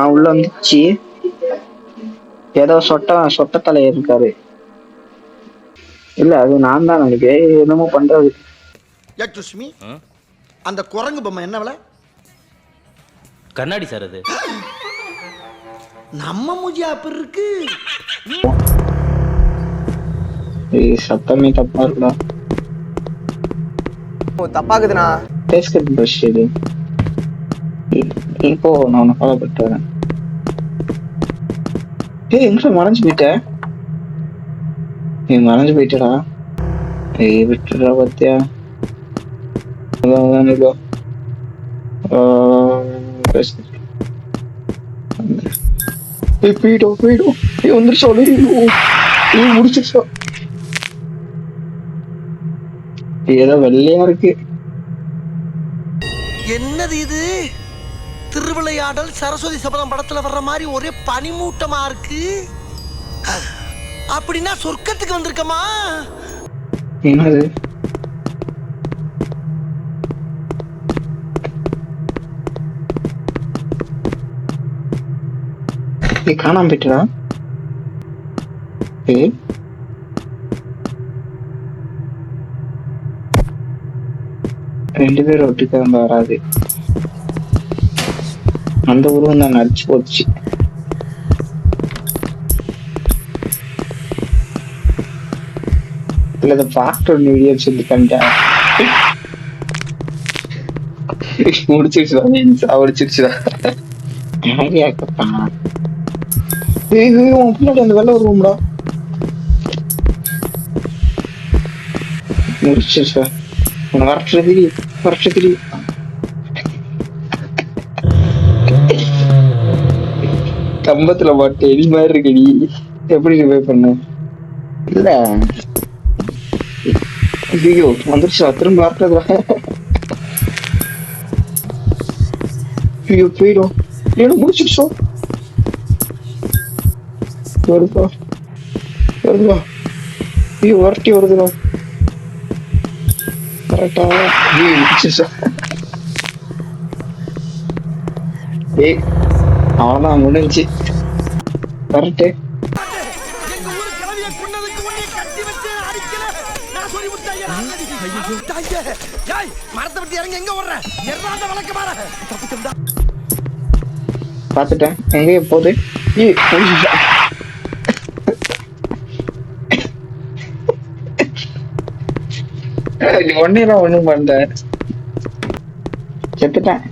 நான் உள்ள வந்துச்சு. ஏதோ சொட்ட தலைவர் இருக்காரு. இல்ல அது நான் தான் நினைக்கிறேன். என்னமோ பண்றது. அந்த குரங்கு பொம்மை என்ன விலை? கண்ணாடி சார் அது. நம்ம மூஞ்சி அப்படி இருக்கு. சத்தமே தப்பா இருக்குடா. தப்பாக்குதுண்ணா. பேஸ்கெட் பிரஷ் இது. இப்போ நான் உன்னை ஃபாலோ பண்ணிட்டு வரேன். எங்க மறைஞ்சு போயிட்ட? நீ மறைஞ்சு போயிட்டடா. விட்டுடா பத்தியா. போயிடும். வந்துருச்சோம் முடிச்சிருச்சோம். ஏதோ வெள்ளையா இருக்கு. என்னது இது? திருவிளையாடல் சரஸ்வதி சபதம் படத்துல வர்ற மாதிரி ஒரே பனிமூட்டமா இருக்கு. அப்படின்னா சொர்க்கத்துக்கு வந்திருக்கமா? என்னது? காணாம போயிட்டா. ரெண்டு பேரும் ஒட்டுக்க வராது. அந்த உருவம் தான் அடிச்சு போச்சு. இல்ல இந்த பாட்டு ஒண்ணு வீடியோ சொல்லி கண்டேன். முடிச்சிருச்சுடா. முடிச்சிருச்சுடா. பின்னாடி அந்த வெள்ள வருவோம்டா. முடிச்சிருச்சா. வருஷத்துக்கு கம்பத்துல பாட்டு எலி மாதிரி இருக்குடி. எப்படி ரிவைவ் பண்ண? இல்ல ஐயோ வந்துருச்சா. திரும்ப வரட்டதா? ஐயோ போயிடும். ஏன்னா முடிச்சிருச்சோ. வருதா ஐயோ வரட்டி வருதுடா. கரெக்டா முடிச்சிருச்சா. அவ்வளவுதான் முடிஞ்சு. கரெக்டு. பாத்துட்டேன். எங்க போகுது? ஒன்னே ஒண்ணும் பண்ண செத்துட்டேன்.